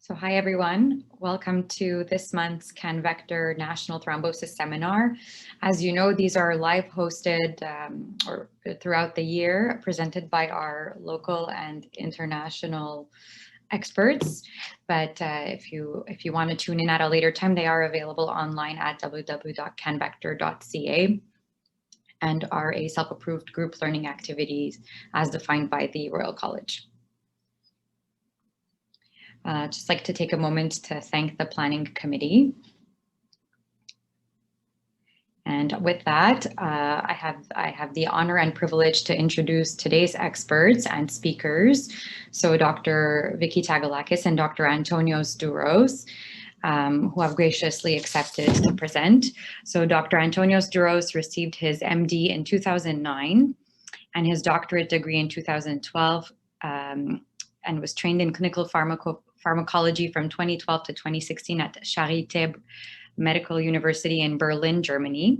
So hi, everyone. Welcome to this month's CanVector National Thrombosis Seminar. As you know, these are live hosted or throughout the year, presented by our local and international experts. But if you want to tune in at a later time, they are available online at www.canvector.ca and are a self-approved group learning activities as defined by the Royal College. Just like to take a moment to thank the planning committee. And with that, I have the honor and privilege to introduce today's experts and speakers. So Dr. Vicky Tagalakis and Dr. Antonios Douros, who have graciously accepted to present. So Dr. Antonios Douros received his MD in 2009 and his doctorate degree in 2012 and was trained in clinical pharmacology from 2012 to 2016 at Charité Medical University in Berlin, Germany.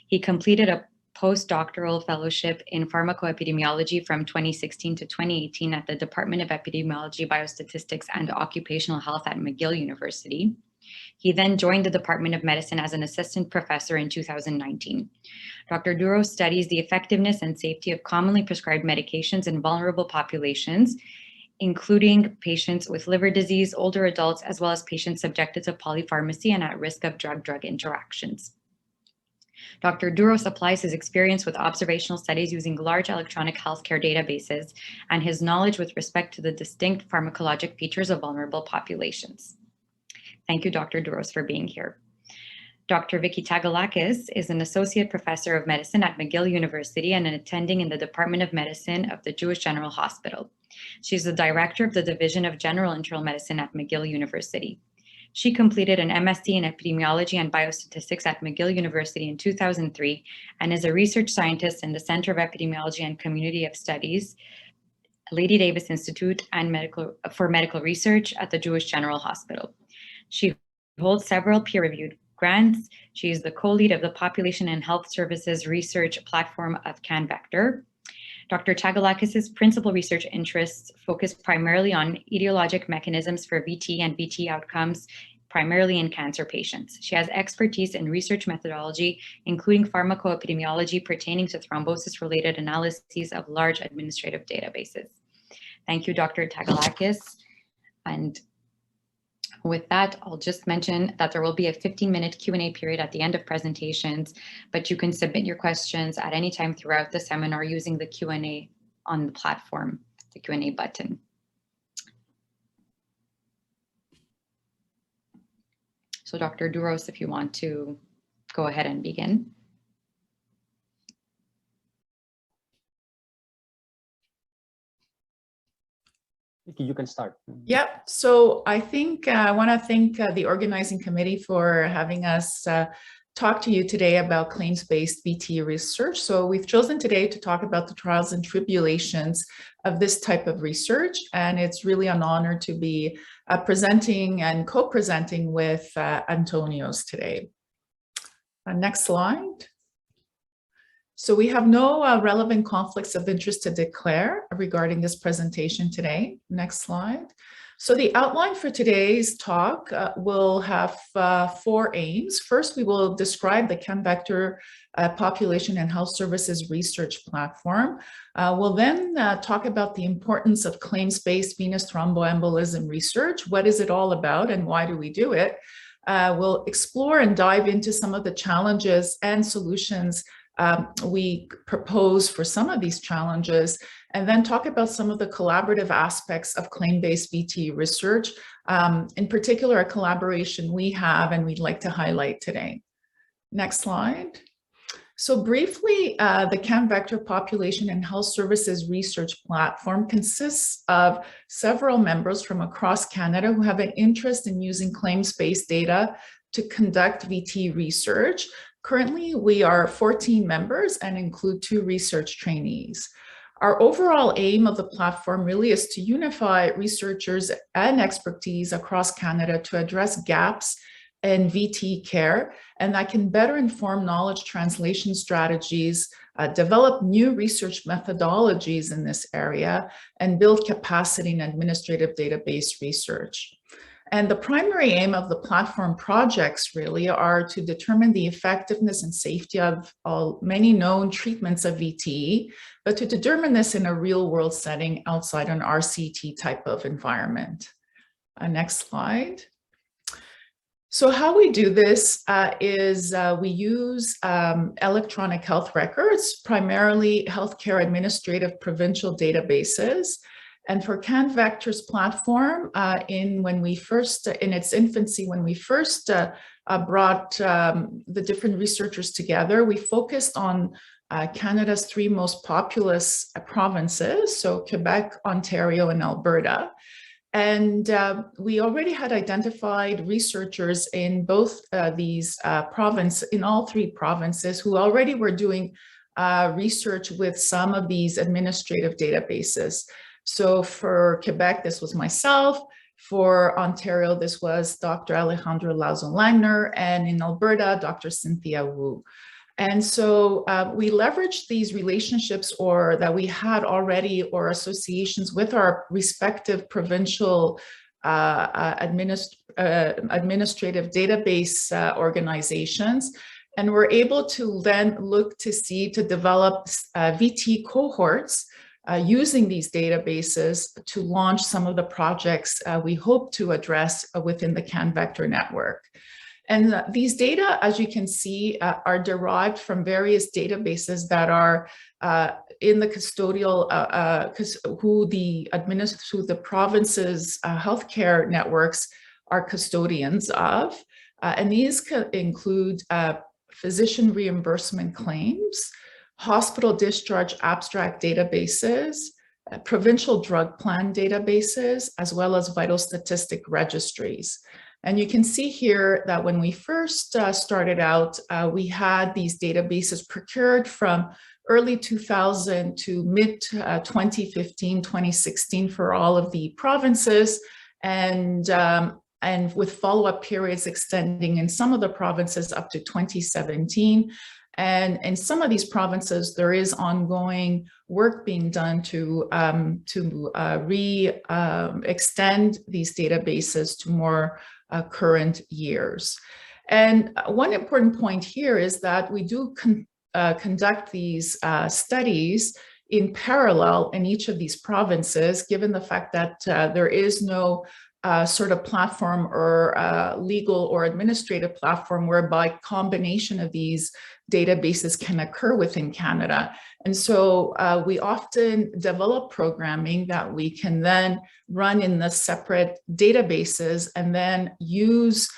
He completed a postdoctoral fellowship in pharmacoepidemiology from 2016 to 2018 at the Department of Epidemiology, Biostatistics, and Occupational Health at McGill University. He then joined the Department of Medicine as an assistant professor in 2019. Dr. Douros studies the effectiveness and safety of commonly prescribed medications in vulnerable populations, including patients with liver disease, older adults, as well as patients subjected to polypharmacy and at risk of drug-drug interactions. Dr. Douros applies his experience with observational studies using large electronic healthcare databases and his knowledge with respect to the distinct pharmacologic features of vulnerable populations. Thank you, Dr. Douros, for being here. Dr. Vicky Tagalakis is an associate professor of medicine at McGill University and an attending in the Department of Medicine of the Jewish General Hospital. She's the director of the Division of General Internal Medicine at McGill University. She completed an MSc in epidemiology and biostatistics at McGill University in 2003 and is a research scientist in the Center of Epidemiology and Community of Studies, Lady Davis Institute for Medical Research at the Jewish General Hospital. She holds several peer-reviewed grants. She is the co-lead of the Population and Health Services Research Platform of CanVector. Dr. Tagalakis' principal research interests focus primarily on etiologic mechanisms for VTE and VTE outcomes, primarily in cancer patients. She has expertise in research methodology, including pharmacoepidemiology pertaining to thrombosis-related analyses of large administrative databases. Thank you, Dr. Tagalakis. And with that, I'll just mention that there will be a 15-minute Q&A period at the end of presentations, but you can submit your questions at any time throughout the seminar using the Q&A on the platform, the Q&A button. So Dr. Douros, if you want to go ahead and begin. You can start. Yep. So I think I want to thank the organizing committee for having us talk to you today about claims-based VTE research. So we've chosen today to talk about the trials and tribulations of this type of research. And it's really an honor to be presenting and co-presenting with Antonios today. Next slide. So we have no relevant conflicts of interest to declare regarding this presentation today. Next slide. So the outline for today's talk will have 4 aims. First, we will describe the CanVector Population and Health Services Research Platform. We'll then talk about the importance of claims-based venous thromboembolism research. What is it all about and why do we do it? We'll explore and dive into some of the challenges and solutions we propose for some of these challenges, and then talk about some of the collaborative aspects of claim-based VTE research, in particular a collaboration we have and we'd like to highlight today. Next slide. So briefly, the CanVector Population and Health Services Research Platform consists of several members from across Canada who have an interest in using claims-based data to conduct VTE research. Currently, we are 14 members and include 2 research trainees. Our overall aim of the platform really is to unify researchers and expertise across Canada to address gaps in VTE care, and that can better inform knowledge translation strategies, develop new research methodologies in this area, and build capacity in administrative database research. And the primary aim of the platform projects really are to determine the effectiveness and safety of many known treatments of VTE, but to determine this in a real world setting outside an RCT type of environment. Next slide. So how we do this is we use electronic health records, primarily healthcare administrative provincial databases. And for CanVector's platform, in its infancy, when we first brought the different researchers together, we focused on Canada's 3 most populous provinces, so Quebec, Ontario, and Alberta. And we already had identified researchers in both in all 3 provinces who already were doing research with some of these administrative databases. So for Quebec, this was myself. For Ontario, this was Dr. Alejandro Lauzon-Langner, and in Alberta, Dr. Cynthia Wu. And so we leveraged these relationships that we had already or associations with our respective provincial administrative database organizations. And we're able to then look to develop VT cohorts using these databases to launch some of the projects we hope to address within the CanVector network. And these data, as you can see, are derived from various databases that are in the custodial, who the province's healthcare networks are custodians of. And these include physician reimbursement claims, hospital discharge abstract databases, provincial drug plan databases, as well as vital statistic registries. And you can see here that when we first started out, we had these databases procured from early 2000 to mid 2015, 2016 for all of the provinces, and with follow-up periods extending in some of the provinces up to 2017. And in some of these provinces, there is ongoing work being done to extend these databases to more current years. And one important point here is that we do conduct these studies in parallel in each of these provinces, given the fact that there is no sort of platform or legal or administrative platform whereby combination of these databases can occur within Canada. And so we often develop programming that we can then run in the separate databases and then use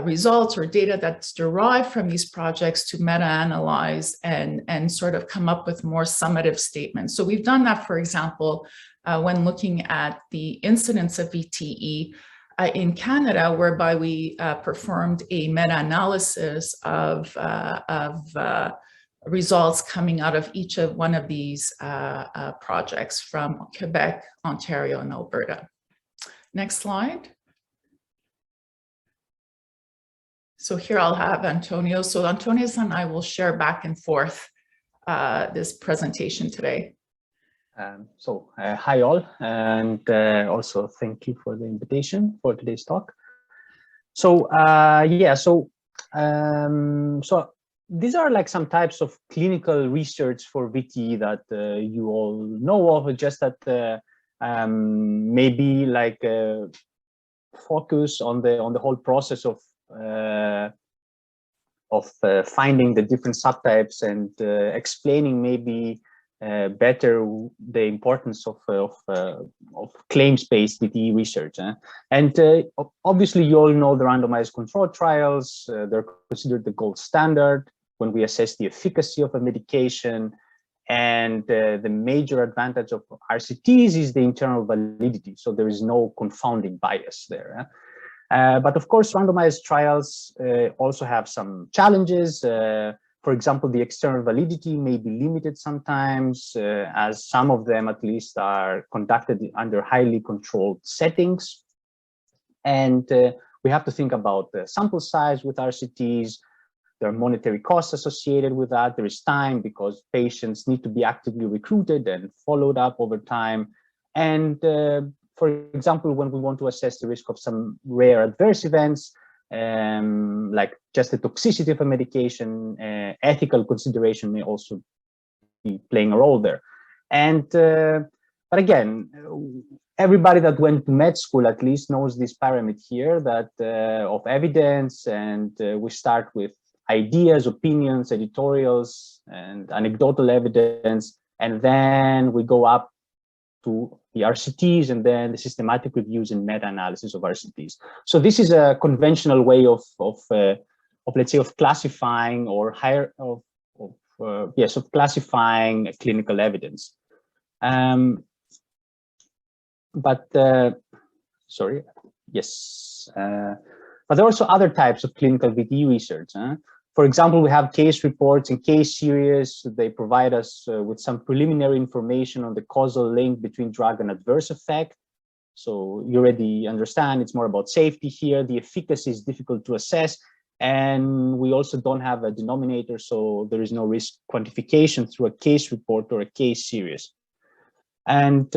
results or data that's derived from these projects to meta-analyze and sort of come up with more summative statements. So we've done that, for example, when looking at the incidence of VTE in Canada, whereby we performed a meta-analysis of results coming out of each of one of these projects from Quebec, Ontario, and Alberta. Next slide. So here I'll have Antonio. So Antonio and I will share back and forth this presentation today. Hi all, and also thank you for the invitation for today's talk. So these are like some types of clinical research for VTE that you all know of, just that maybe like focus on the whole process of finding the different subtypes and explaining maybe better the importance of claims-based VTE research. And obviously you all know the randomized controlled trials. They're considered the gold standard when we assess the efficacy of a medication. And the major advantage of RCTs is the internal validity. So there is no confounding bias there. But of course, randomized trials also have some challenges. For example, the external validity may be limited sometimes, as some of them at least are conducted under highly controlled settings. And we have to think about the sample size with RCTs. There are monetary costs associated with that. There is time because patients need to be actively recruited and followed up over time. And for example, when we want to assess the risk of some rare adverse events, like just the toxicity of a medication, ethical consideration may also be playing a role there. And but again, everybody that went to med school at least knows this pyramid here that of evidence, and we start with ideas, opinions, editorials, and anecdotal evidence, and then we go up to the RCTs and then the systematic reviews and meta-analysis of RCTs. So this is a conventional way of let's say of classifying or classifying clinical evidence. But there are also other types of clinical VTE research. For example, we have case reports and case series. They provide us with some preliminary information on the causal link between drug and adverse effect. So you already understand it's more about safety here. The efficacy is difficult to assess. And we also don't have a denominator, so there is no risk quantification through a case report or a case series. And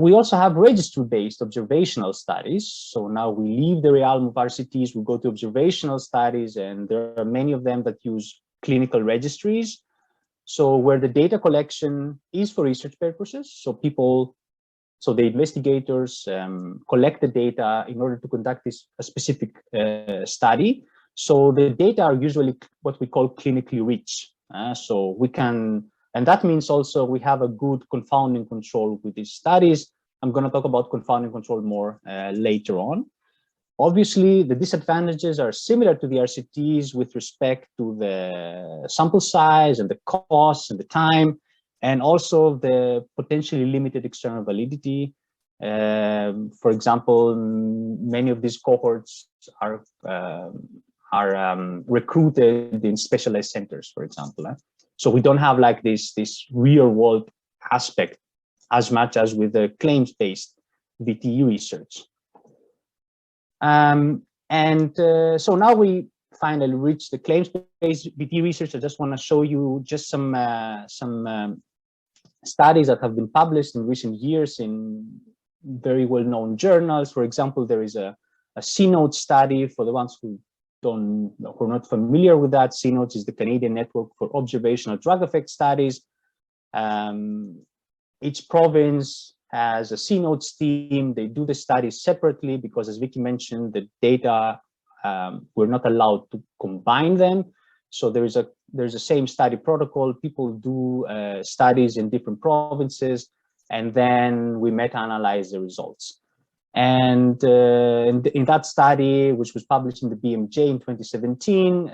we also have registry-based observational studies. So now we leave the realm of RCTs, we go to observational studies, and there are many of them that use clinical registries. So where the data collection is for research purposes. So the investigators collect the data in order to conduct a specific study. So the data are usually what we call clinically rich. So we can, and that means also we have a good confounding control with these studies. I'm going to talk about confounding control more later on. Obviously, the disadvantages are similar to the RCTs with respect to the sample size and the cost and the time, and also the potentially limited external validity. For example, many of these cohorts are recruited in specialized centers, for example. So we don't have like this real world aspect as much as with the claims-based VTE research. So now we finally reached the claims-based VTE research. I just want to show you just some studies that have been published in recent years in very well-known journals. For example, there is a C-Note study. For the ones who are not familiar with that, C-Note is the Canadian Network for Observational Drug Effect Studies. Each province has a C-Notes team. They do the studies separately because, as Vicky mentioned, the data, we're not allowed to combine them. So there's a same study protocol. People do studies in different provinces, and then we meta-analyze the results. And in that study, which was published in the BMJ in 2017,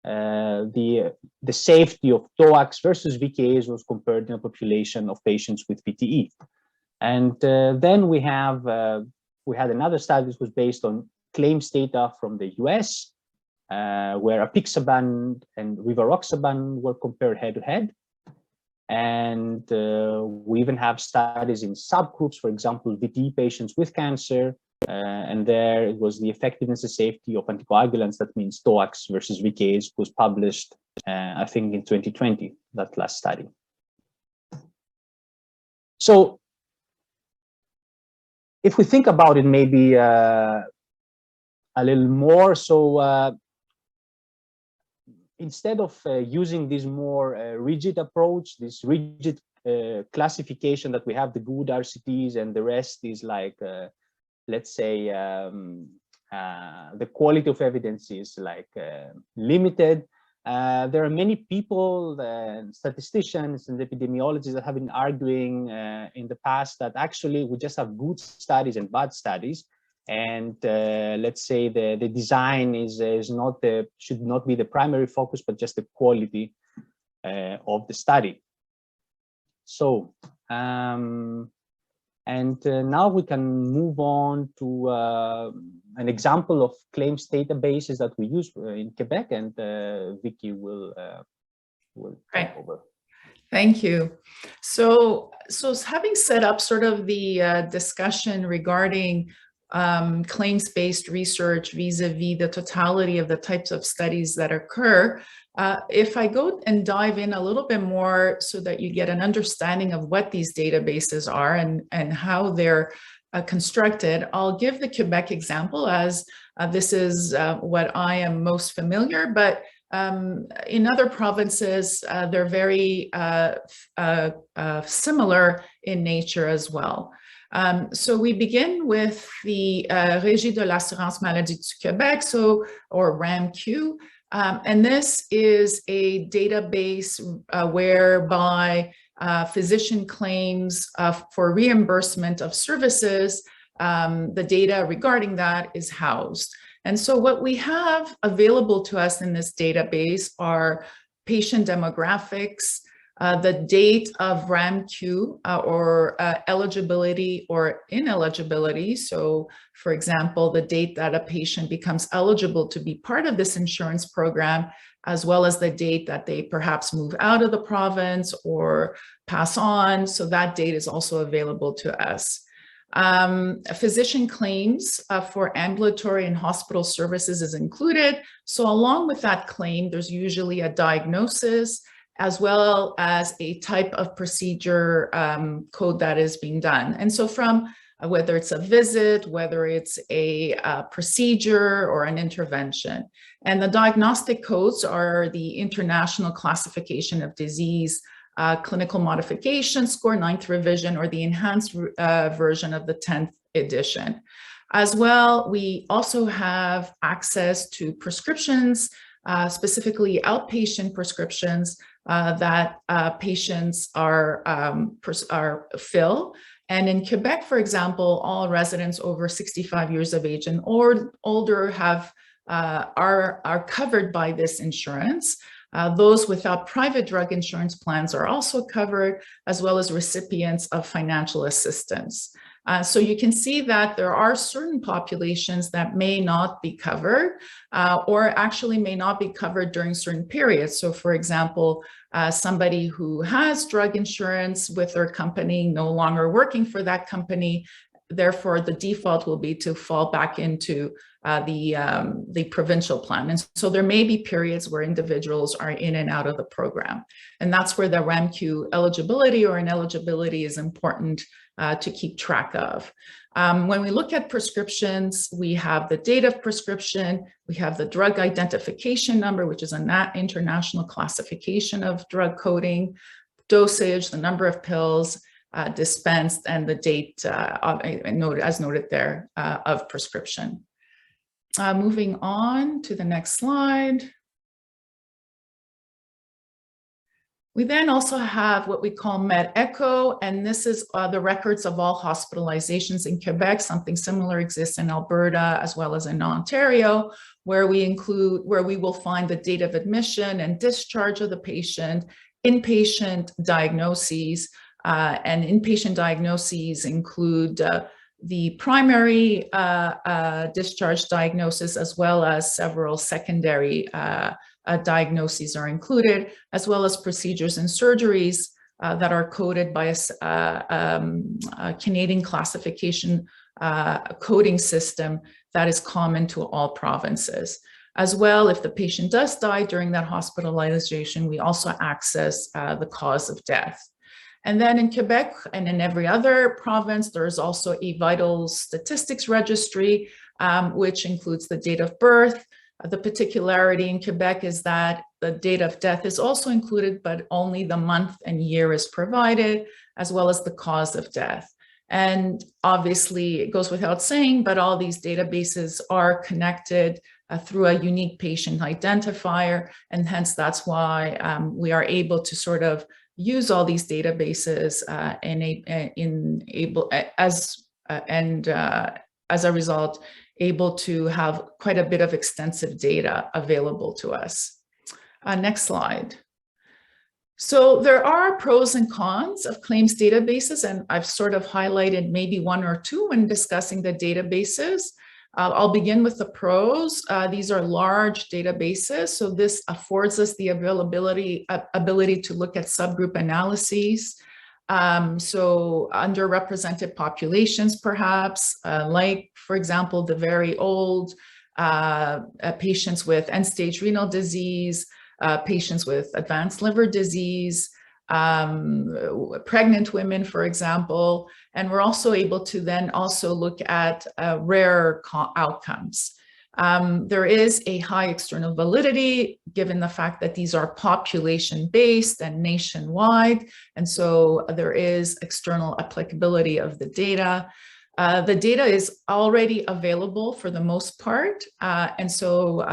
the safety of DOACs versus VKAs was compared in a population of patients with VTE. And then we had another study that was based on claims data from the US, where apixaban and rivaroxaban were compared head-to-head. And we even have studies in subgroups, for example, VTE patients with cancer, and there it was the effectiveness and safety of anticoagulants, that means DOACs versus VKAs, was published, I think, in 2020, that last study. So if we think about it maybe a little more, so instead of using this more rigid approach, this rigid classification that we have, the good RCTs and the rest is like, let's say, the quality of evidence is like limited. There are many people, statisticians and epidemiologists, that have been arguing in the past that actually we just have good studies and bad studies. And let's say the design should not be the primary focus, but just the quality of the study. So, now we can move on to an example of claims databases that we use in Quebec, and Vicky will take over. Thank you. So having set up sort of the discussion regarding claims-based research vis-a-vis the totality of the types of studies that occur, if I go and dive in a little bit more so that you get an understanding of what these databases are and how they're constructed. I'll give the Quebec example as this is what I am most familiar, but in other provinces, they're very similar in nature as well. So we begin with the Régie de l'Assurance Maladie du Québec, or RAMQ, and this is a database whereby physician claims for reimbursement of services, the data regarding that is housed. And so what we have available to us in this database are patient demographics, the date of RAMQ or eligibility or ineligibility. So for example, the date that a patient becomes eligible to be part of this insurance program, as well as the date that they perhaps move out of the province or pass on. So that date is also available to us. Physician claims for ambulatory and hospital services is included. So along with that claim, there's usually a diagnosis as well as a type of procedure code that is being done. And so from whether it's a visit, whether it's a procedure or an intervention. And the diagnostic codes are the International Classification of Disease Clinical Modification Score 9th revision, or the enhanced version of the 10th edition. As well, we also have access to prescriptions, specifically outpatient prescriptions that patients fill. And in Quebec, for example, all residents over 65 years of age and or older are covered by this insurance. Those without private drug insurance plans are also covered, as well as recipients of financial assistance. So you can see that there are certain populations that may not be covered or actually may not be covered during certain periods. So for example, somebody who has drug insurance with their company no longer working for that company, therefore the default will be to fall back into the provincial plan. And so there may be periods where individuals are in and out of the program. And that's where the RAMQ eligibility or ineligibility is important to keep track of. When we look at prescriptions, we have the date of prescription, we have the drug identification number, which is an international classification of drug coding, dosage, the number of pills dispensed, and the date as noted there of prescription. Moving on to the next slide. We then also have what we call MedEcho, and this is the records of all hospitalizations in Quebec. Something similar exists in Alberta as well as in Ontario, where we will find the date of admission and discharge of the patient, inpatient diagnoses, and inpatient diagnoses include the primary discharge diagnosis, as well as several secondary diagnoses are included, as well as procedures and surgeries that are coded by a Canadian classification coding system that is common to all provinces. As well, if the patient does die during that hospitalization, we also access the cause of death. And then in Quebec and in every other province, there is also a vital statistics registry, which includes the date of birth. The particularity in Quebec is that the date of death is also included, but only the month and year is provided, as well as the cause of death. And obviously, it goes without saying, but all these databases are connected through a unique patient identifier, and hence that's why we are able to sort of use all these databases as a result, able to have quite a bit of extensive data available to us. Next slide. So there are pros and cons of claims databases, and I've sort of highlighted maybe one or two when discussing the databases. I'll begin with the pros. These are large databases, so this affords us the ability to look at subgroup analyses. So underrepresented populations, perhaps, like, for example, the very old patients with end-stage renal disease, patients with advanced liver disease, pregnant women, for example, and we're also able to then also look at rare outcomes. There is a high external validity given the fact that these are population-based and nationwide, and so there is external applicability of the data. The data is already available for the most part, and so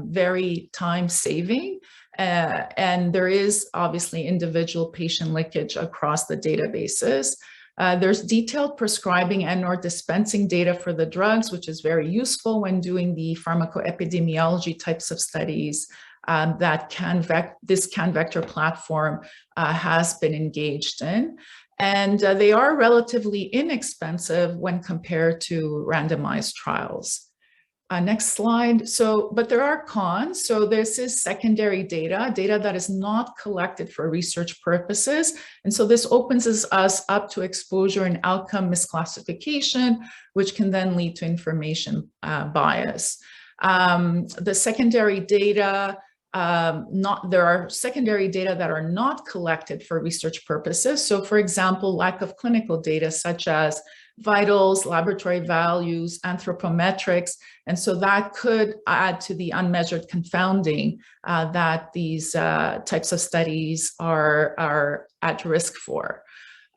very time-saving. And there is obviously individual patient linkage across the databases. There's detailed prescribing and/or dispensing data for the drugs, which is very useful when doing the pharmacoepidemiology types of studies that this CanVector platform has been engaged in. And they are relatively inexpensive when compared to randomized trials. Next slide. But there are cons. So this is secondary data that is not collected for research purposes. And so this opens us up to exposure and outcome misclassification, which can then lead to information bias. The secondary data, there are secondary data that are not collected for research purposes. So for example, lack of clinical data such as vitals, laboratory values, anthropometrics. And so that could add to the unmeasured confounding that these types of studies are at risk for.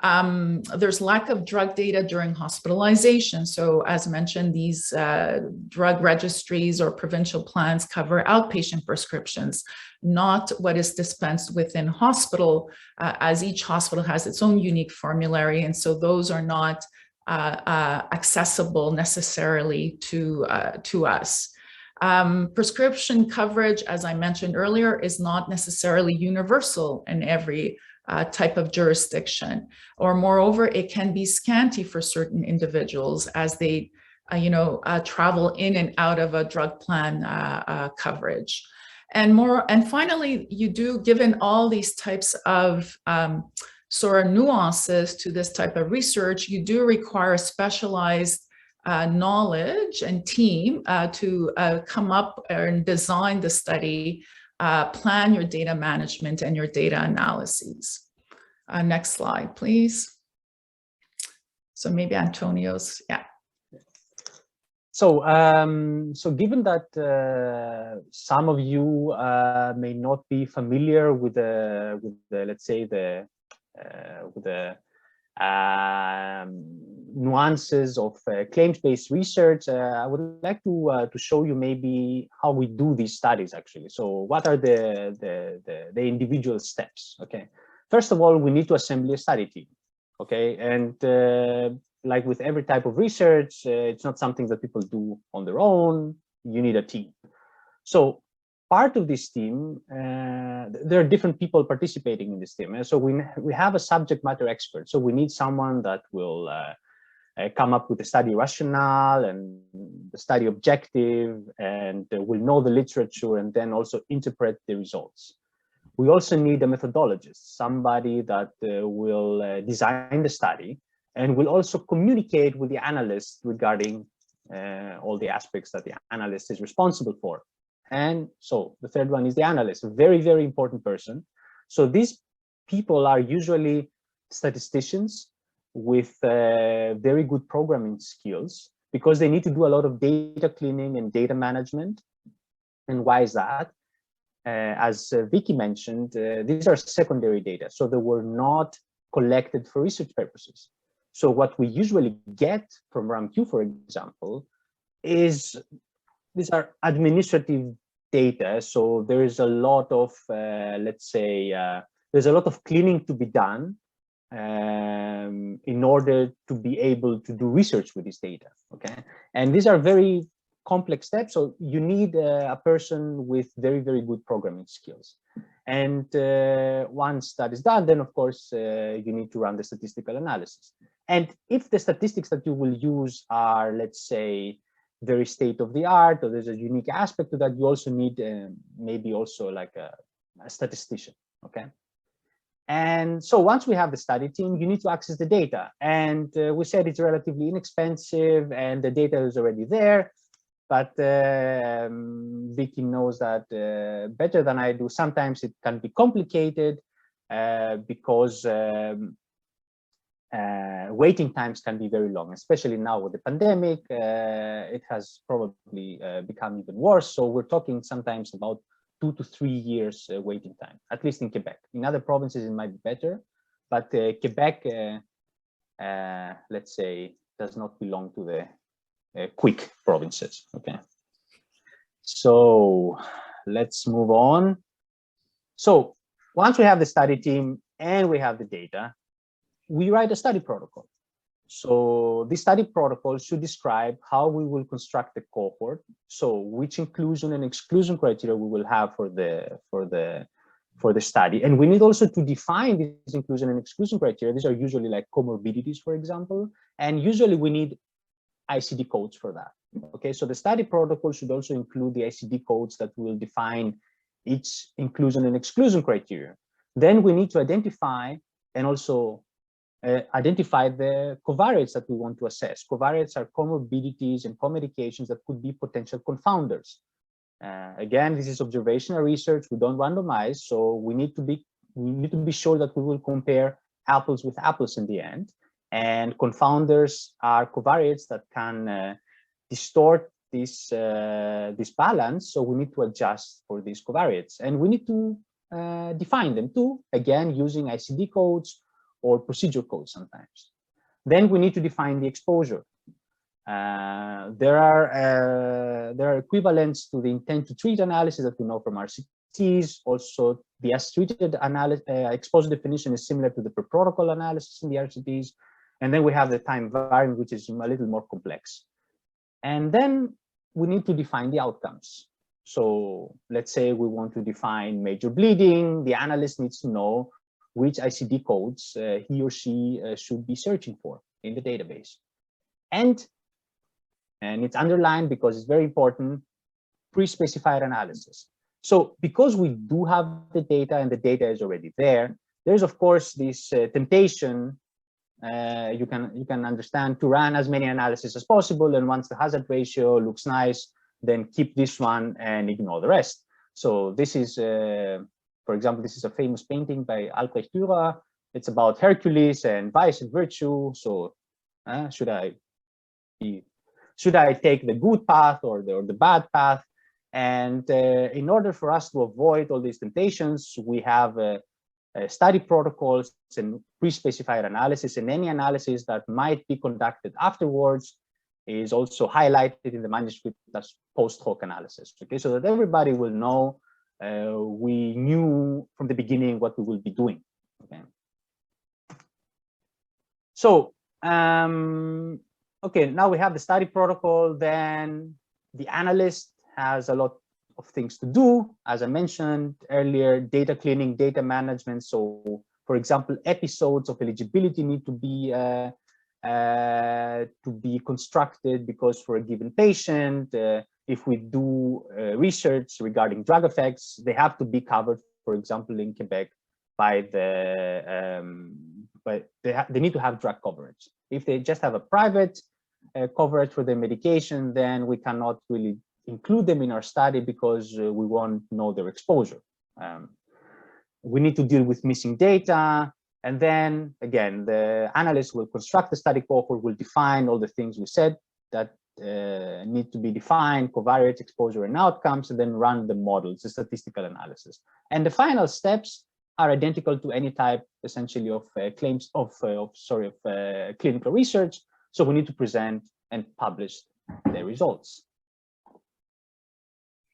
There's lack of drug data during hospitalization. So as mentioned, these drug registries or provincial plans cover outpatient prescriptions, not what is dispensed within hospital, as each hospital has its own unique formulary. And so those are not accessible necessarily to us. Prescription coverage, as I mentioned earlier, is not necessarily universal in every type of jurisdiction, or moreover, it can be scanty for certain individuals as they, travel in and out of a drug plan coverage. And finally, given all these types of sort of nuances to this type of research, you do require specialized knowledge and team to come up and design the study, plan your data management and your data analyses. Next slide, please. So maybe Antonio's, yeah. So, so given that some of you may not be familiar with the let's say with the nuances of claims-based research, I would like to show you maybe how we do these studies actually. So what are the individual steps? Okay, first of all, we need to assemble a study team. Okay, and like with every type of research, it's not something that people do on their own. You need a team. So part of this team, there are different people participating in this team. And so we have a subject matter expert. So we need someone that will come up with the study rationale and the study objective, and will know the literature and then also interpret the results. We also need a methodologist, somebody that will design the study and will also communicate with the analyst regarding all the aspects that the analyst is responsible for. And so the third one is the analyst, a very, very important person. So these people are usually statisticians with very good programming skills, because they need to do a lot of data cleaning and data management. And why is that? As Vicky mentioned, these are secondary data, so they were not collected for research purposes. So what we usually get from RAMQ, for example, is these are administrative data. So there is a lot of, let's say, there's a lot of cleaning to be done in order to be able to do research with this data. Okay, and these are very complex steps. So you need a person with very, very good programming skills. And once that is done, then of course you need to run the statistical analysis. And if the statistics that you will use are, let's say, very state of the art, or there's a unique aspect to that, you also need maybe also like a statistician. Okay. And so once we have the study team, you need to access the data. And we said it's relatively inexpensive and the data is already there. But Vicky knows that better than I do. Sometimes it can be complicated. because waiting times can be very long, especially now with the pandemic. It has probably become even worse. So we're talking sometimes about 2 to 3 years waiting time, at least in Quebec. In other provinces, it might be better, but Quebec, let's say, does not belong to the quick provinces. Okay. So let's move on. So once we have the study team and we have the data, we write a study protocol. So the study protocol should describe how we will construct the cohort. So which inclusion and exclusion criteria we will have for the study. And we need also to define these inclusion and exclusion criteria. These are usually like comorbidities, for example. And usually we need ICD codes for that. Okay, so the study protocol should also include the ICD codes that will define each inclusion and exclusion criteria. Then we need to identify and also identify the covariates that we want to assess. Covariates are comorbidities and co-medications that could be potential confounders. Again, this is observational research. We don't randomize, so we need to be sure that we will compare apples with apples in the end. And confounders are covariates that can distort this balance. So we need to adjust for these covariates, and we need to define them too. Again, using ICD codes or procedure codes sometimes. Then we need to define the exposure. There are equivalents to the intent to treat analysis that we know from RCTs. Also, the as treated exposure definition is similar to the per protocol analysis in the RCTs. And then we have the time variant, which is a little more complex. And then we need to define the outcomes. So let's say we want to define major bleeding. The analyst needs to know which ICD codes he or she should be searching for in the database. And it's underlined because it's very important, pre-specified analysis. So because we do have the data and the data is already there, there's of course this temptation, you can understand, to run as many analyses as possible, and once the hazard ratio looks nice, then keep this one and ignore the rest. So this is, for example, this is a famous painting by Albrecht Dürer. It's about Hercules and vice and virtue. So should I take the good path or the bad path? And in order for us to avoid all these temptations, we have study protocols and pre-specified analysis, and any analysis that might be conducted afterwards is also highlighted in the manuscript as post hoc analysis. Okay, so that everybody will know we knew from the beginning what we will be doing. Okay. So okay, now we have the study protocol. Then the analyst has a lot of things to do. As I mentioned earlier, data cleaning, data management. So for example, episodes of eligibility need to be constructed, because for a given patient, if we do research regarding drug effects, they have to be covered, for example, in Quebec by the, but they need to have drug coverage. If they just have a private coverage for their medication, then we cannot really include them in our study because we won't know their exposure. We need to deal with missing data. And then again, the analyst will construct the study cohort, will define all the things we said that need to be defined, covariates, exposure, and outcomes, and then run the models, the statistical analysis. And the final steps are identical to any type, essentially, of claims of clinical research. So we need to present and publish the results.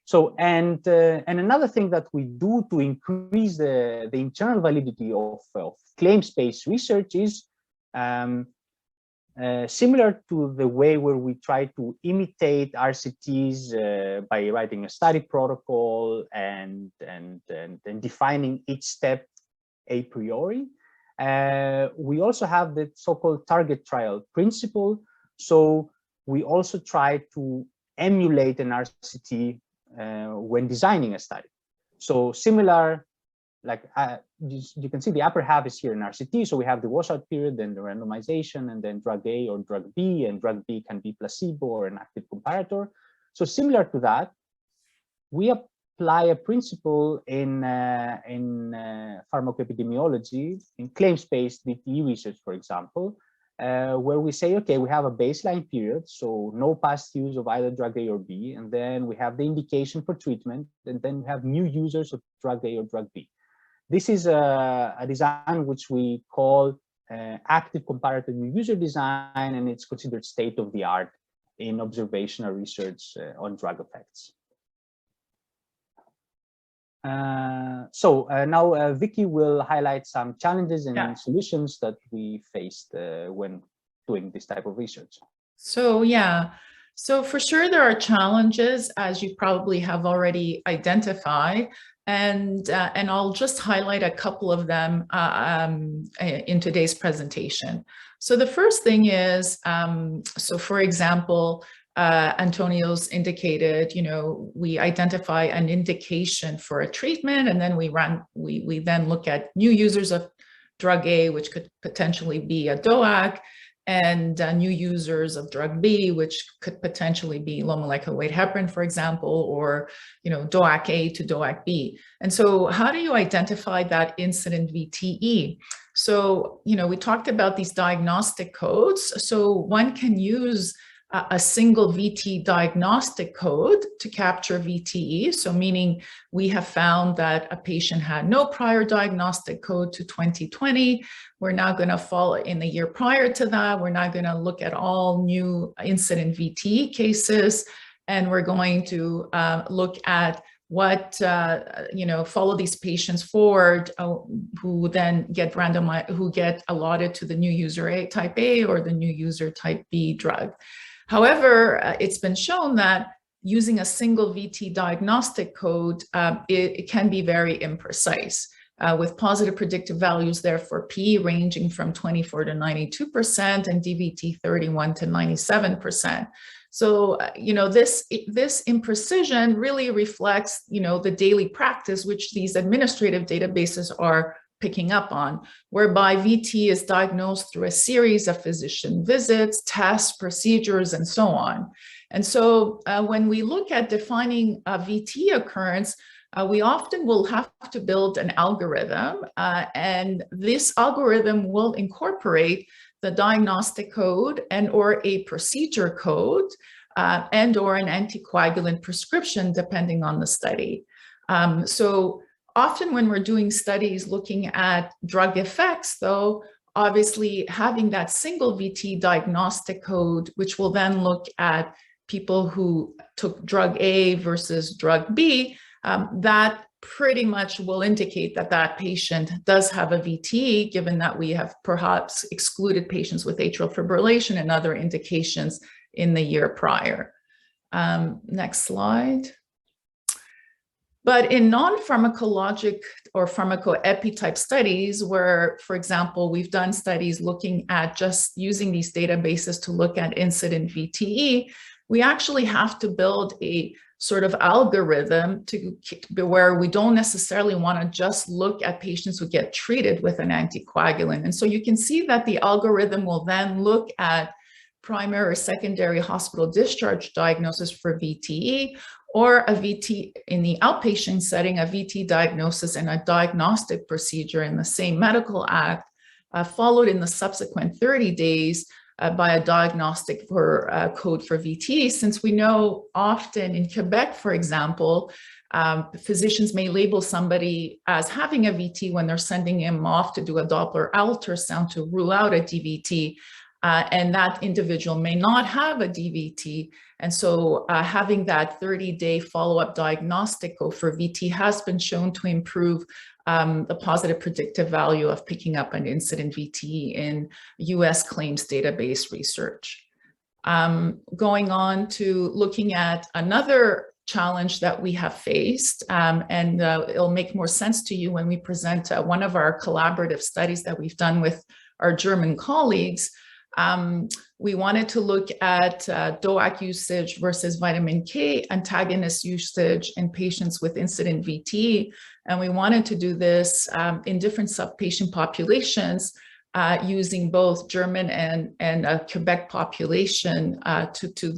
So, and another thing that we do to increase the internal validity of claims-based research is similar to the way where we try to imitate RCTs by writing a study protocol and defining each step a priori. We also have the so-called target trial principle. So we also try to emulate an RCT when designing a study. So similar, like you can see the upper half is here in RCT. So we have the washout period, then the randomization, and then drug A or drug B, and drug B can be placebo or an active comparator. So similar to that, we apply a principle in pharmacoepidemiology, in claims-based VTE research, for example, where we say, okay, we have a baseline period, so no past use of either drug A or B, and then we have the indication for treatment, and then we have new users of drug A or drug B. This is a design which we call active comparative new user design, and it's considered state-of-the-art in observational research on drug effects. Now Vicky will highlight some challenges and solutions that we faced when doing this type of research. So for sure there are challenges, as you probably have already identified, and I'll just highlight a couple of them in today's presentation. So the first thing is, so for example, Antonio's indicated, we identify an indication for a treatment, and then we then look at new users of drug A, which could potentially be a DOAC, and new users of drug B, which could potentially be low molecular weight heparin, for example, or DOAC A to DOAC B. And so how do you identify that incident VTE? So, we talked about these diagnostic codes. So one can use a single VTE diagnostic code to capture VTE. So meaning we have found that a patient had no prior diagnostic code to 2020. We're now going to follow in the year prior to that. We're now going to look at all new incident VTE cases, and we're going to look at what, follow these patients forward who then get randomized, who get allotted to the new user A type A or the new user type B drug. However, it's been shown that using a single VT diagnostic code, it can be very imprecise, with positive predictive values there for P ranging from 24 to 92% and DVT 31 to 97%. So, this imprecision really reflects, the daily practice which these administrative databases are picking up on, whereby VT is diagnosed through a series of physician visits, tests, procedures, and so on. And so when we look at defining a VT occurrence, we often will have to build an algorithm, and this algorithm will incorporate the diagnostic code and or a procedure code and or an anticoagulant prescription, depending on the study. So often when we're doing studies looking at drug effects, though, obviously having that single VT diagnostic code, which will then look at people who took drug A versus drug B, that pretty much will indicate that that patient does have a VTE, given that we have perhaps excluded patients with atrial fibrillation and other indications in the year prior. Next slide. But in non-pharmacologic or pharmacoepi type studies where, for example, we've done studies looking at just using these databases to look at incident VTE, we actually have to build a sort of algorithm to where we don't necessarily want to just look at patients who get treated with an anticoagulant. And so you can see that the algorithm will then look at primary or secondary hospital discharge diagnosis for VTE, or a VT in the outpatient setting, a VT diagnosis and a diagnostic procedure in the same medical act, followed in the subsequent 30 days by a diagnostic for code for VT, since we know often in Quebec, for example, physicians may label somebody as having a VT when they're sending him off to do a Doppler ultrasound to rule out a DVT, and that individual may not have a DVT. And so having that 30-day follow-up diagnostic code for VT has been shown to improve the positive predictive value of picking up an incident VTE in US claims database research. Going on to looking at another challenge that we have faced, and it'll make more sense to you when we present one of our collaborative studies that we've done with our German colleagues. We wanted to look at DOAC usage versus vitamin K antagonist usage in patients with incident VTE. And we wanted to do this in different subpatient populations using both German and Quebec population to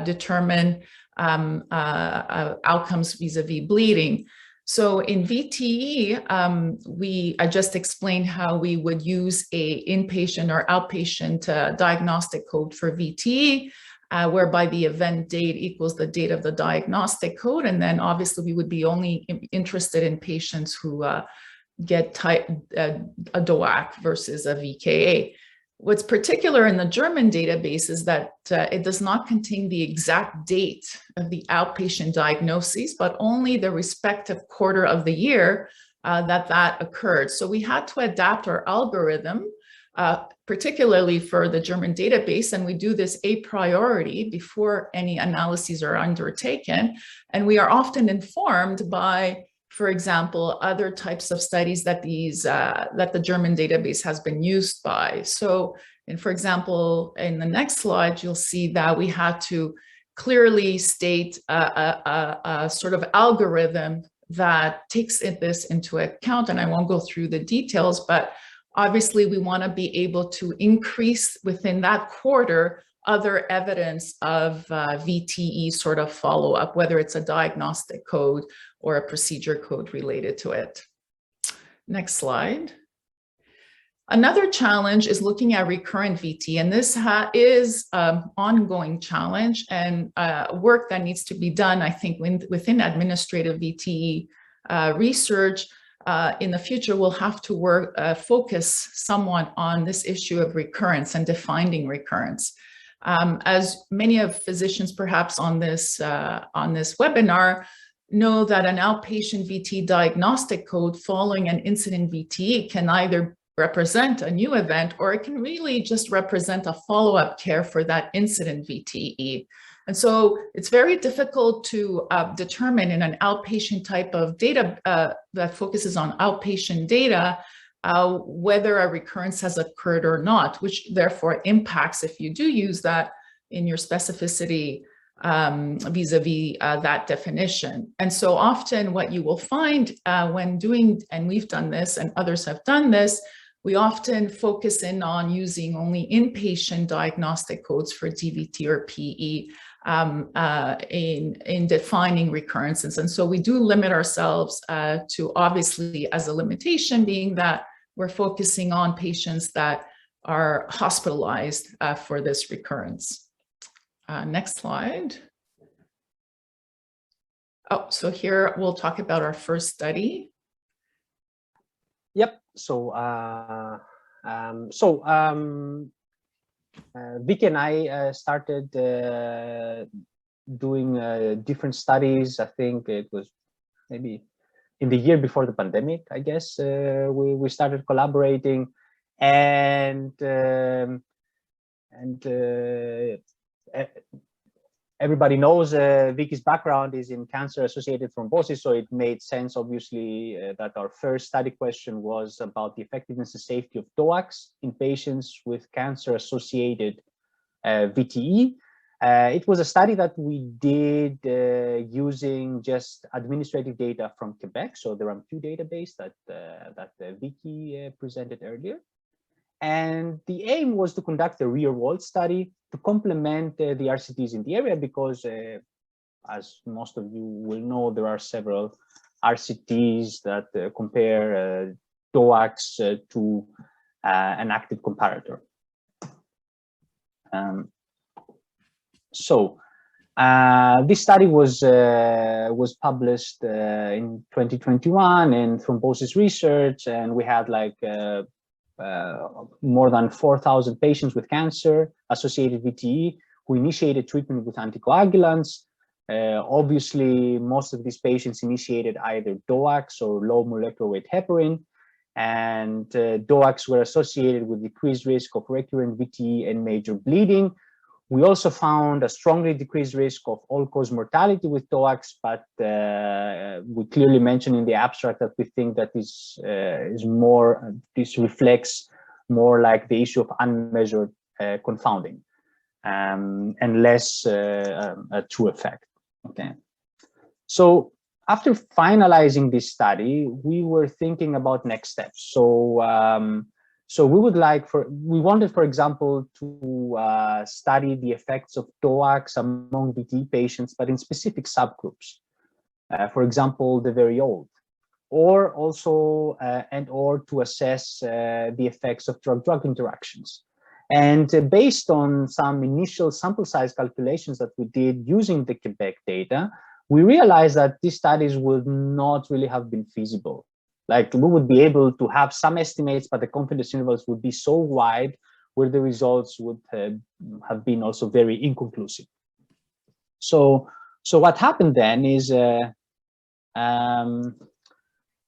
determine outcomes vis-a-vis bleeding. So in VTE, I just explained how we would use a inpatient or outpatient diagnostic code for VTE, whereby the event date equals the date of the diagnostic code. And then obviously we would be only interested in patients who get a DOAC versus a VKA. What's particular in the German database is that it does not contain the exact date of the outpatient diagnoses, but only the respective quarter of the year that occurred. So we had to adapt our algorithm, particularly for the German database, and we do this a priori before any analyses are undertaken. And we are often informed by, for example, other types of studies that that the German database has been used by. So, and for example, in the next slide, you'll see that we had to clearly state a sort of algorithm that takes this into account. And I won't go through the details, but obviously we want to be able to increase within that quarter other evidence of VTE sort of follow-up, whether it's a diagnostic code or a procedure code related to it. Next slide. Another challenge is looking at recurrent VTE, and this is an ongoing challenge and work that needs to be done, I think, within administrative VTE research. In the future, we'll have to focus somewhat on this issue of recurrence and defining recurrence. As many of physicians perhaps on this webinar know, that an outpatient VTE diagnostic code following an incident VTE can either represent a new event, or it can really just represent a follow-up care for that incident VTE. And so it's very difficult to determine in an outpatient type of data that focuses on outpatient data whether a recurrence has occurred or not, which therefore impacts, if you do use that in your specificity vis-a-vis that definition. And so often what you will find when doing, and we've done this and others have done this, we often focus in on using only inpatient diagnostic codes for DVT or PE in defining recurrences. And so we do limit ourselves to, obviously, as a limitation being that we're focusing on patients that are hospitalized for this recurrence. Next slide. Oh, so here we'll talk about our first study. Yep. So, Vicky and I started doing different studies. I think it was maybe in the year before the pandemic, I guess. We started collaborating, and everybody knows Vicky's background is in cancer-associated thrombosis, so it made sense, obviously, that our first study question was about the effectiveness and safety of DOACs in patients with cancer-associated VTE. It was a study that we did using just administrative data from Quebec, so the RAM2 database that Vicky presented earlier. And the aim was to conduct a real-world study to complement the RCTs in the area, because as most of you will know, there are several RCTs that compare DOACs to an active comparator. This study was published in 2021 in Thrombosis Research, and we had like more than 4,000 patients with cancer-associated VTE who initiated treatment with anticoagulants. Obviously, most of these patients initiated either DOACs or low molecular weight heparin, and DOACs were associated with decreased risk of recurrent VTE and major bleeding. We also found a strongly decreased risk of all-cause mortality with DOACs, but we clearly mentioned in the abstract that we think that this reflects more like the issue of unmeasured confounding and less a true effect. Okay, so after finalizing this study, we were thinking about next steps. So So we wanted, for example, to study the effects of DOACs among VTE patients, but in specific subgroups. For example, the very old, or also or to assess the effects of drug-drug interactions. And based on some initial sample size calculations that we did using the Quebec data, we realized that these studies would not really have been feasible. Like, we would be able to have some estimates, but the confidence intervals would be so wide where the results would have been also very inconclusive. So what happened then is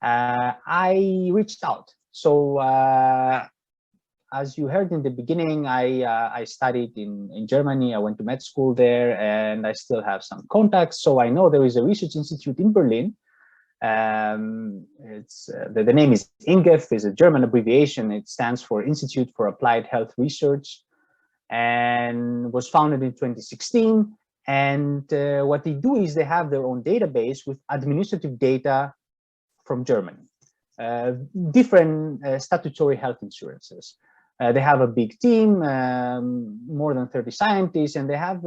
I reached out. So as you heard in the beginning, I studied in Germany. I went to med school there, and I still have some contacts. So I know there is a research institute in Berlin. The name is INGEF, is a German abbreviation. It stands for Institute for Applied Health Research, and was founded in 2016. And what they do is they have their own database with administrative data from Germany, different statutory health insurances. They have a big team, more than 30 scientists, and they have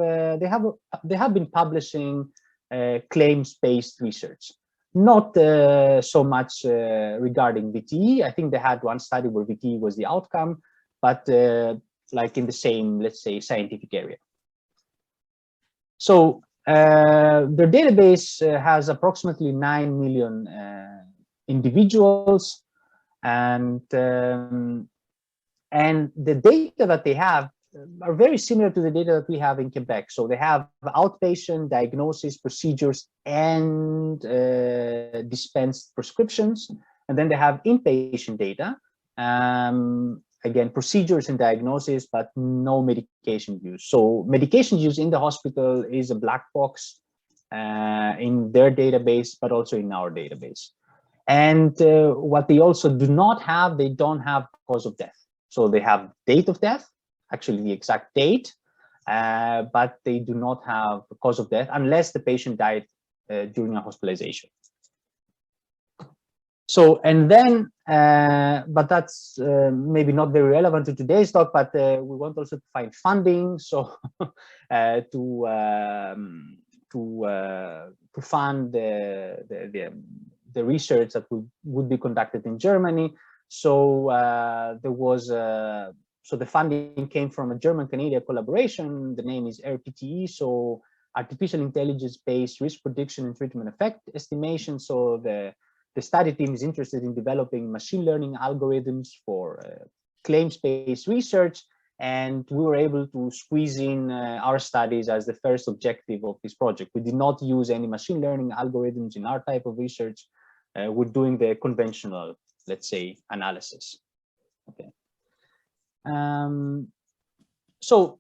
been publishing claims-based research. Not so much regarding VTE. I think they had one study where VTE was the outcome, but like in the same, let's say, scientific area. So their database has approximately 9 million individuals, and the data that they have are very similar to the data that we have in Quebec. So they have outpatient diagnosis, procedures, and dispensed prescriptions. And then they have inpatient data, again, procedures and diagnosis, but no medication use. So medication use in the hospital is a black box in their database, but also in our database. And what they also do not have, they don't have cause of death. So they have date of death, actually the exact date, but they do not have cause of death unless the patient died during a hospitalization. So, and then, but that's maybe not very relevant to today's talk, but we want also to find funding, so to fund the research that would be conducted in Germany. So there was so the funding came from a German-Canadian collaboration. The name is VTE, so artificial intelligence-based risk prediction and treatment effect estimation. So the study team is interested in developing machine learning algorithms for claims-based research, and we were able to squeeze in our studies as the first objective of this project. We did not use any machine learning algorithms in our type of research. We're doing the conventional, let's say, analysis. Okay. So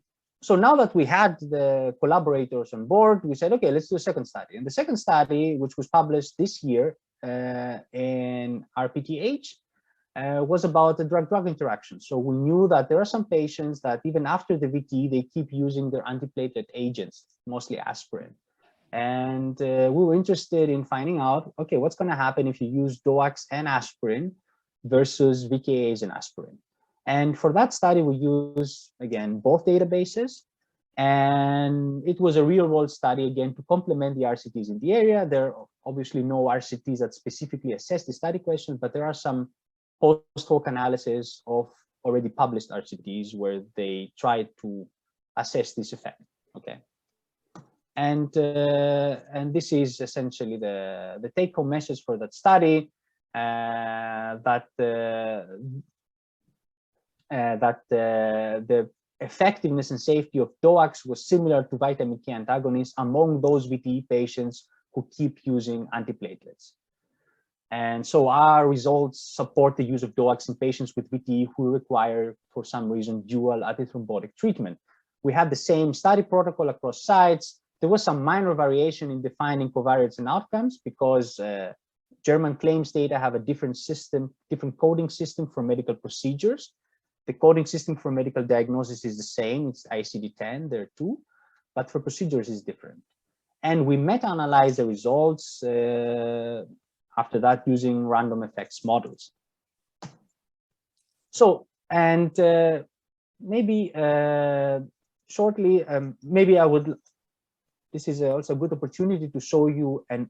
now that we had the collaborators on board, we said, okay, let's do a second study. And the second study, which was published this year in RPTH, was about the drug-drug interaction. So we knew that there are some patients that even after the VTE, they keep using their antiplatelet agents, mostly aspirin. And we were interested in finding out, okay, what's going to happen if you use DOACs and aspirin versus VKAs and aspirin. And for that study, we used, again, both databases. And it was a real-world study, again, to complement the RCTs in the area. There are obviously no RCTs that specifically assess the study question, but there are some post-hoc analysis of already published RCTs where they try to assess this effect. Okay. And this is essentially the take-home message for that study, that the effectiveness and safety of DOACs was similar to vitamin K antagonists among those VTE patients who keep using antiplatelets. And so our results support the use of DOACs in patients with VTE who require, for some reason, dual antithrombotic treatment. We had the same study protocol across sites. There was some minor variation in defining covariates and outcomes because German claims data have a different system, different coding system for medical procedures. The coding system for medical diagnosis is the same, it's ICD-10, there are two, but for procedures is different. And we meta-analyzed the results after that using random effects models. So And maybe shortly, maybe I would, this is also a good opportunity to show you a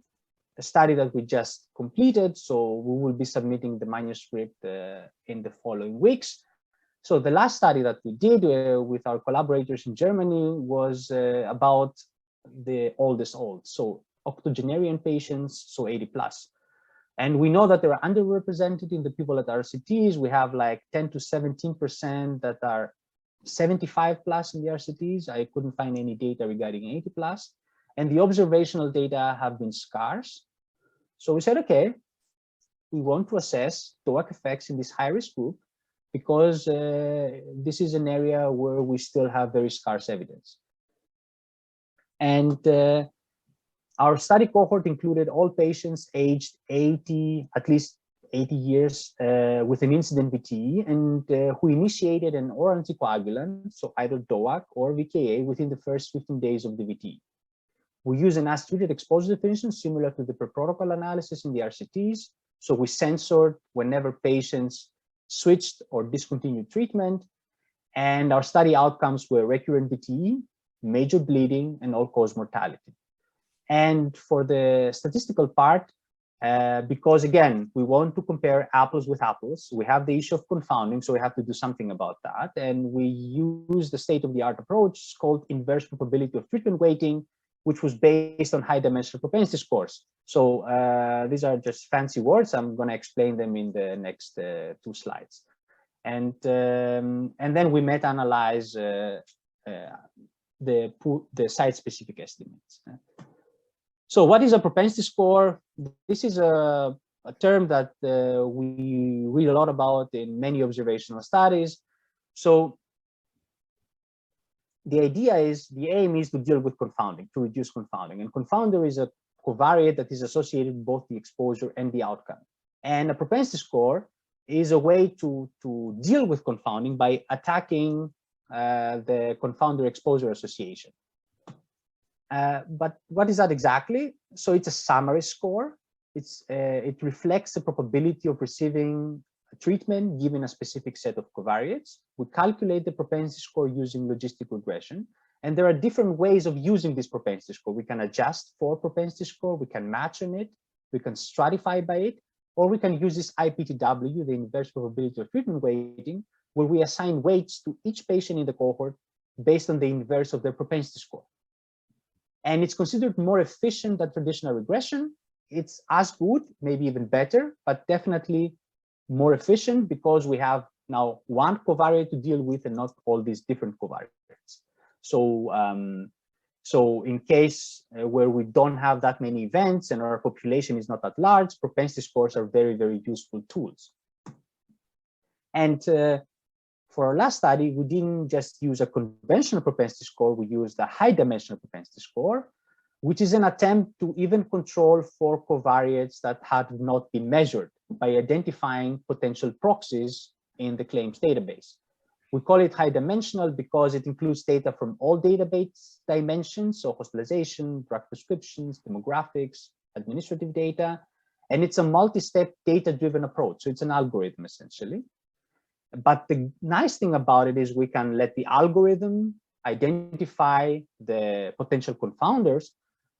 study that we just completed. So we will be submitting the manuscript in the following weeks. So the last study that we did with our collaborators in Germany was about the oldest old, so octogenarian patients, so 80 plus. And we know that they are underrepresented in the people at RCTs. We have like 10 to 17% that are 75 plus in the RCTs. I couldn't find any data regarding 80 plus. And the observational data have been scarce. So we said, okay, we want to assess DOAC effects in this high-risk group because this is an area where we still have very scarce evidence. And our study cohort included all patients aged 80, at least 80 years with an incident VTE, and who initiated an oral anticoagulant, so either DOAC or VKA, within the first 15 days of the VTE. We use an as-treated exposure definition similar to the per-protocol analysis in the RCTs. So we censored whenever patients switched or discontinued treatment, and our study outcomes were recurrent VTE, major bleeding, and all-cause mortality. And for the statistical part, because again, we want to compare apples with apples, we have the issue of confounding, so we have to do something about that. And we use the state-of-the-art approach called inverse probability of treatment weighting, which was based on high-dimensional propensity scores. So these are just fancy words. I'm going to explain them in the next 2 slides. And then we meta-analyze the site-specific estimates. So what is a propensity score? This is a term that we read a lot about in many observational studies. So the idea is, the aim is to deal with confounding, to reduce confounding. And confounder is a covariate that is associated with both the exposure and the outcome. And a propensity score is a way to deal with confounding by attacking the confounder exposure association. But what is that exactly? So it's a summary score. It reflects the probability of receiving a treatment given a specific set of covariates. We calculate the propensity score using logistic regression. And there are different ways of using this propensity score. We can adjust for propensity score, we can match on it, we can stratify by it, or we can use this IPTW, the inverse probability of treatment weighting, where we assign weights to each patient in the cohort based on the inverse of their propensity score. And it's considered more efficient than traditional regression. It's as good, maybe even better, but definitely more efficient because we have now one covariate to deal with and not all these different covariates. So, so in case where we don't have that many events and our population is not that large, propensity scores are very, very useful tools. And for our last study, we didn't just use a conventional propensity score, we used a high-dimensional propensity score, which is an attempt to even control for covariates that had not been measured by identifying potential proxies in the claims database. We call it high-dimensional because it includes data from all database dimensions, so hospitalization, drug prescriptions, demographics, administrative data, and it's a multi-step data-driven approach, so it's an algorithm essentially. But the nice thing about it is we can let the algorithm identify the potential confounders,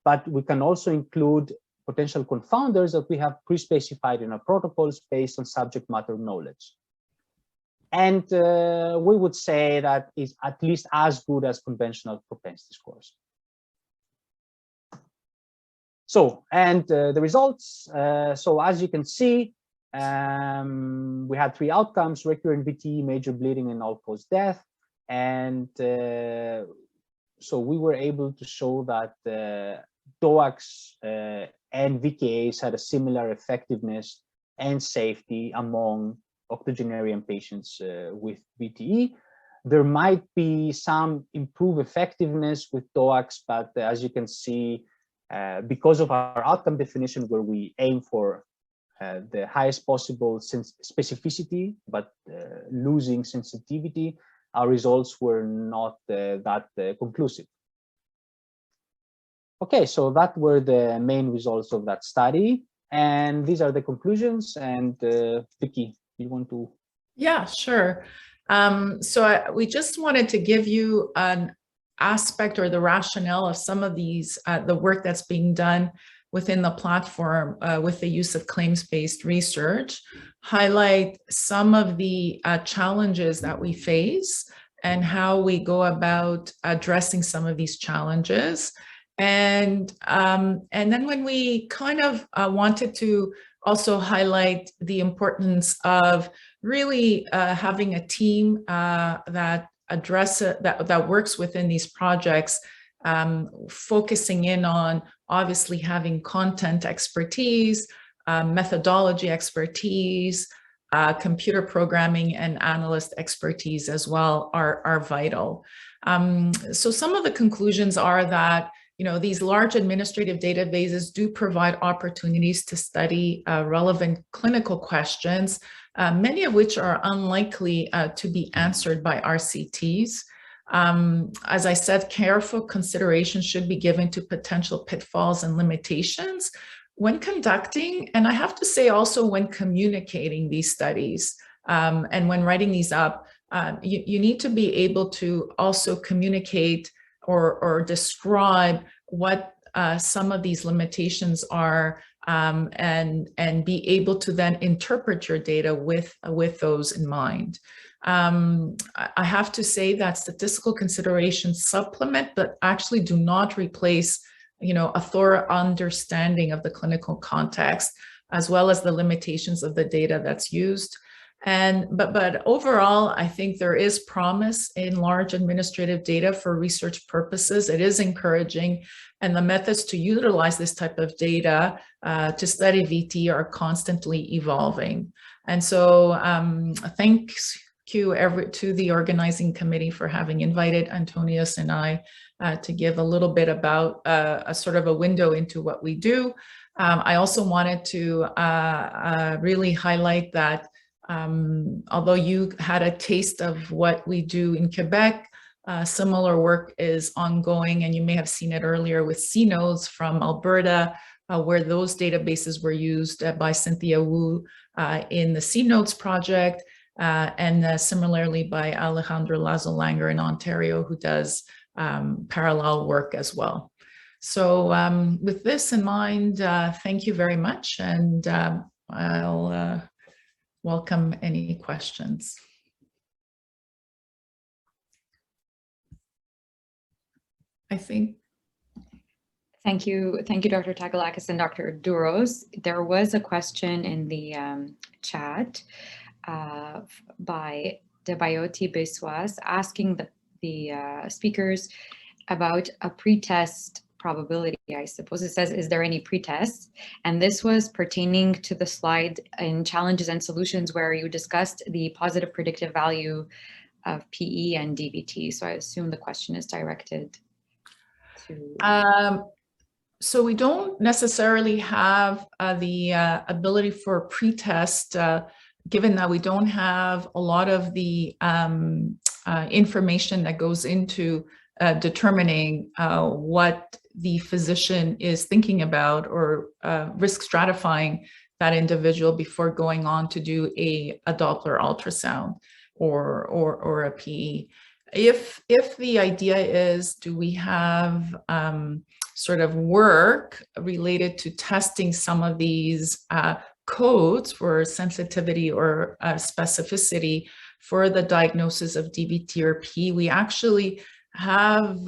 but we can also include potential confounders that we have pre-specified in our protocols based on subject matter knowledge. And we would say that is at least as good as conventional propensity scores. So, and the results, so as you can see, we had 3 outcomes: recurrent VTE, major bleeding, and all-cause death. And so we were able to show that DOACs and VKAs had a similar effectiveness and safety among octogenarian patients with VTE. There might be some improved effectiveness with DOACs, but as you can see, because of our outcome definition where we aim for the highest possible specificity, but losing sensitivity, our results were not that conclusive. Okay, so that were the main results of that study. And these are the conclusions. And Vicky, you want to? Yeah, sure. We just wanted to give you an aspect or the rationale of some of these, the work that's being done within the platform with the use of claims-based research, highlight some of the challenges that we face and how we go about addressing some of these challenges. And then when we kind of wanted to also highlight the importance of really having a team that that works within these projects, focusing in on obviously having content expertise, methodology expertise, computer programming and analyst expertise as well are vital. So some of the conclusions are that these large administrative databases do provide opportunities to study relevant clinical questions, many of which are unlikely to be answered by RCTs. As I said, careful consideration should be given to potential pitfalls and limitations when conducting, and I have to say also when communicating these studies and when writing these up, you need to be able to also communicate or describe what some of these limitations are, and be able to then interpret your data with those in mind. I have to say that statistical considerations supplement, but actually do not replace, a thorough understanding of the clinical context, as well as the limitations of the data that's used. But overall, I think there is promise in large administrative data for research purposes. It is encouraging, and the methods to utilize this type of data to study VTE are constantly evolving. And so thanks to the organizing committee for having invited Antonios and I to give a little bit about a sort of a window into what we do. I also wanted to really highlight that although you had a taste of what we do in Quebec, similar work is ongoing, and you may have seen it earlier with CNODES from Alberta, where those databases were used by Cynthia Wu in the CNODES project, and similarly by Alejandro Lazo-Langer in Ontario, who does parallel work as well. So with this in mind, thank you very much, and I'll welcome any questions. I think. Thank you, Dr. Tagalakis and Dr. Douros. There was a question in the chat by Debayoti Beswas asking the speakers about a pretest probability, I suppose. It says, is there any pretest? And this was pertaining to the slide in challenges and solutions where you discussed the positive predictive value of PE and DVT. So I assume the question is directed to... So we don't necessarily have the ability for pretest, given that we don't have a lot of the information that goes into determining what the physician is thinking about or risk stratifying that individual before going on to do a Doppler ultrasound or a PE. If the idea is, do we have sort of work related to testing some of these codes for sensitivity or specificity for the diagnosis of DVT or PE, we actually have,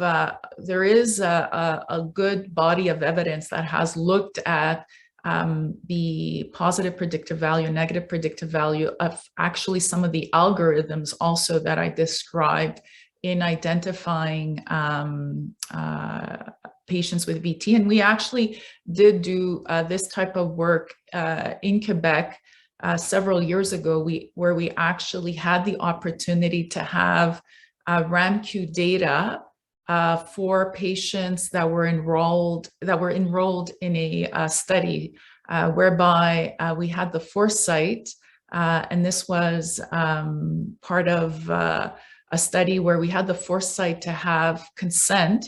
there is a good body of evidence that has looked at the positive predictive value, negative predictive value of actually some of the algorithms also that I described in identifying patients with VT. And we actually did do this type of work in Quebec several years ago, where we actually had the opportunity to have RAMQ data for patients that were enrolled in a study whereby we had the foresight, and this was part of a study where we had the foresight to have consent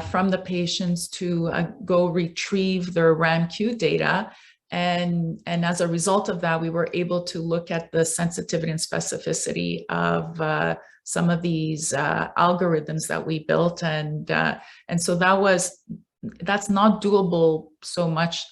from the patients to go retrieve their RAMQ data. And as a result of that, we were able to look at the sensitivity and specificity of some of these algorithms that we built. And so that's not doable so much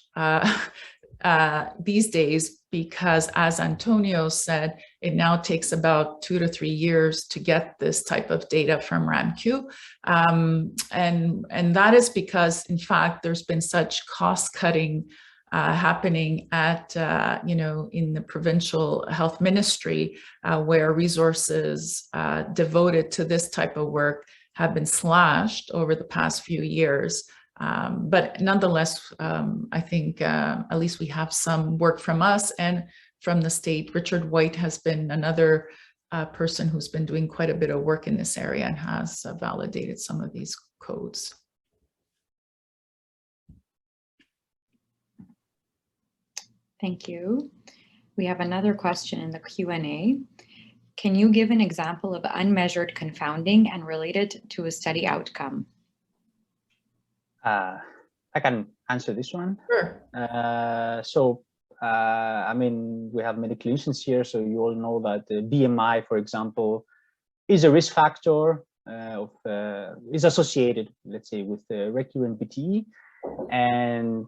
these days, because as Antonio said, it now takes about 2 to 3 years to get this type of data from RAMQ. And that is because, in fact, there's been such cost cutting happening at, in the provincial health ministry, where resources devoted to this type of work have been slashed over the past few years. But nonetheless, I think at least we have some work from us and from the state. Richard White has been another person who's been doing quite a bit of work in this area and has validated some of these codes. Thank you. We have another question in the Q&A. Can you give an example of unmeasured confounding and related to a study outcome? I can answer this one. Sure. I mean, we have medical clinicians here, so you all know that BMI, for example, is a risk factor is associated, let's say, with recurrent VTE, and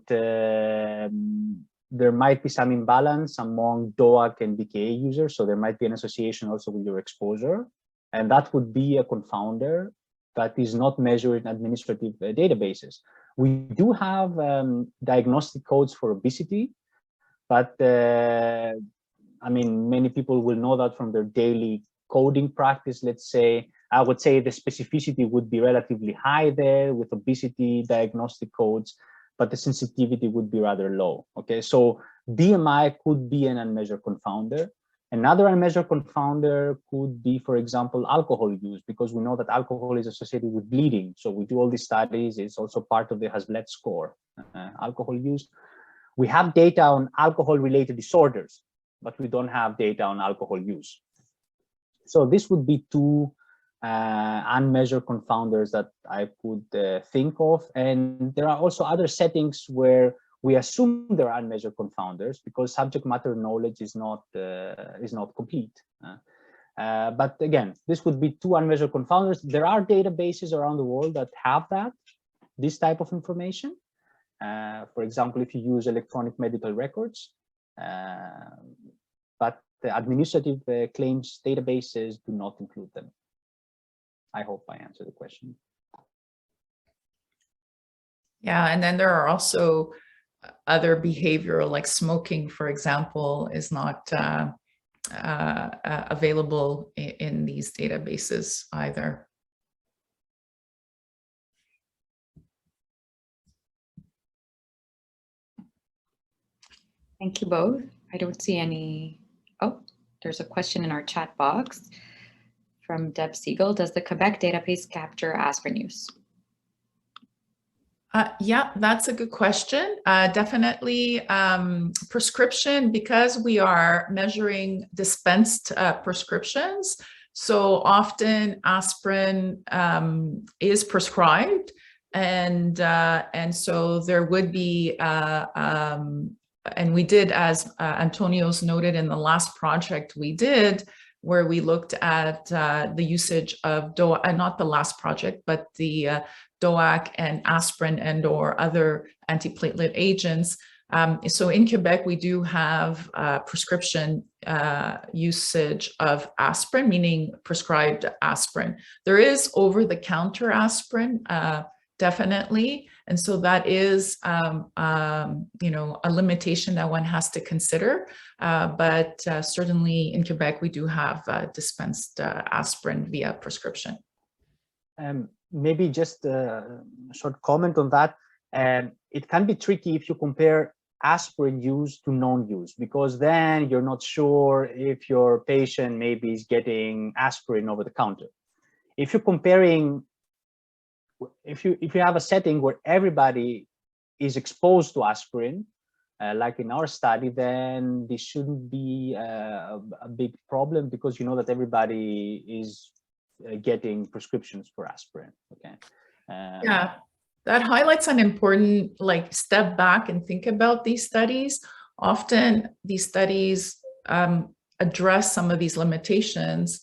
there might be some imbalance among DOAC and DKA users, so there might be an association also with your exposure, and that would be a confounder that is not measured in administrative databases. We do have diagnostic codes for obesity, but I mean, many people will know that from their daily coding practice. Let's say, I would say the specificity would be relatively high there with obesity diagnostic codes, but the sensitivity would be rather low. Okay, so BMI could be an unmeasured confounder. Another unmeasured confounder could be, for example, alcohol use, because we know that alcohol is associated with bleeding. So we do all these studies. It's also part of the Hazlitt score, alcohol use. We have data on alcohol-related disorders, but we don't have data on alcohol use. So this would be two unmeasured confounders that I could think of. And there are also other settings where we assume there are unmeasured confounders because subject matter knowledge is not complete. But again, this would be two unmeasured confounders. There are databases around the world that have this type of information. For example, if you use electronic medical records, but the administrative claims databases do not include them. I hope I answered the question. Yeah, and then there are also other behavioral, like smoking, for example, is not available in these databases either. Thank you both. I don't see any. Oh, there's a question in our chat box from Deb Siegel. Does the Quebec database capture aspirin use? Yeah, that's a good question. Definitely prescription, because we are measuring dispensed prescriptions. So often aspirin is prescribed, and so there would be, and we did, as Antonio's noted in the last project we did, where we looked at the usage of DOAC, not the last project, but the DOAC and aspirin and or other antiplatelet agents. So in Quebec, we do have prescription usage of aspirin, meaning prescribed aspirin. There is over-the-counter aspirin, definitely. And so that is, you know, a limitation that one has to consider. But certainly in Quebec, we do have dispensed aspirin via prescription. Maybe just a short comment on that. It can be tricky if you compare aspirin use to non-use, because then you're not sure if your patient maybe is getting aspirin over the counter. If you're comparing, if you have a setting where everybody is exposed to aspirin, like in our study, then this shouldn't be a big problem, because you know that everybody is getting prescriptions for aspirin. Okay. Yeah. That highlights an important step back and think about these studies. Often these studies address some of these limitations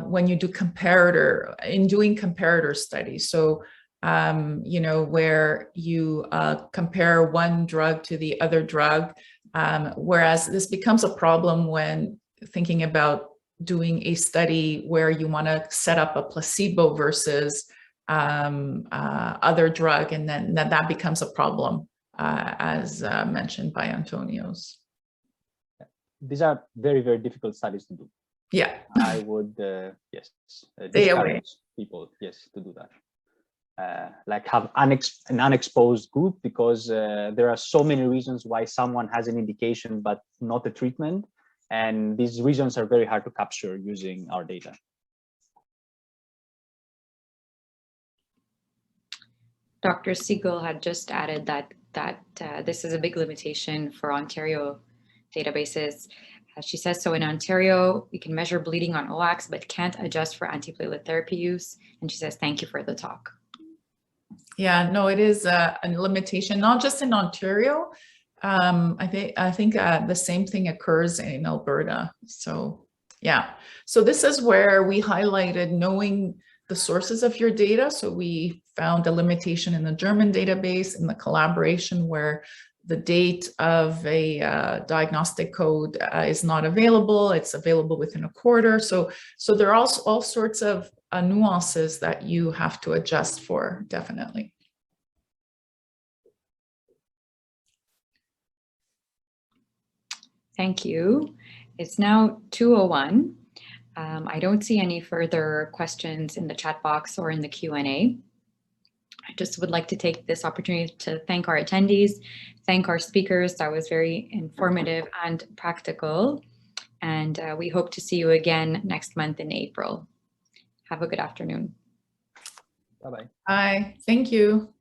when you do comparator studies. So, where you compare one drug to the other drug, whereas this becomes a problem when thinking about doing a study where you want to set up a placebo versus other drug, and then that becomes a problem, as mentioned by Antonios. These are very, very difficult studies to do. Yeah. I would, discourage people, to do that. Like have an unexposed group, because there are so many reasons why someone has an indication but not a treatment. And these reasons are very hard to capture using our data. Dr. Siegel had just added that this is a big limitation for Ontario databases. She says, so in Ontario, we can measure bleeding on OACs, but can't adjust for antiplatelet therapy use. And she says, thank you for the talk. Yeah, no, it is a limitation, not just in Ontario. I think the same thing occurs in Alberta. So yeah, so this is where we highlighted knowing the sources of your data. So we found a limitation in the German database, in the collaboration, where the date of a diagnostic code is not available. It's available within a quarter. So there are also all sorts of nuances that you have to adjust for, definitely. Thank you. It's now 2:01. I don't see any further questions in the chat box or in the Q&A. I just would like to take this opportunity to thank our attendees, thank our speakers. That was very informative and practical. And we hope to see you again next month in April. Have a good afternoon. Bye-bye. Bye. Thank you.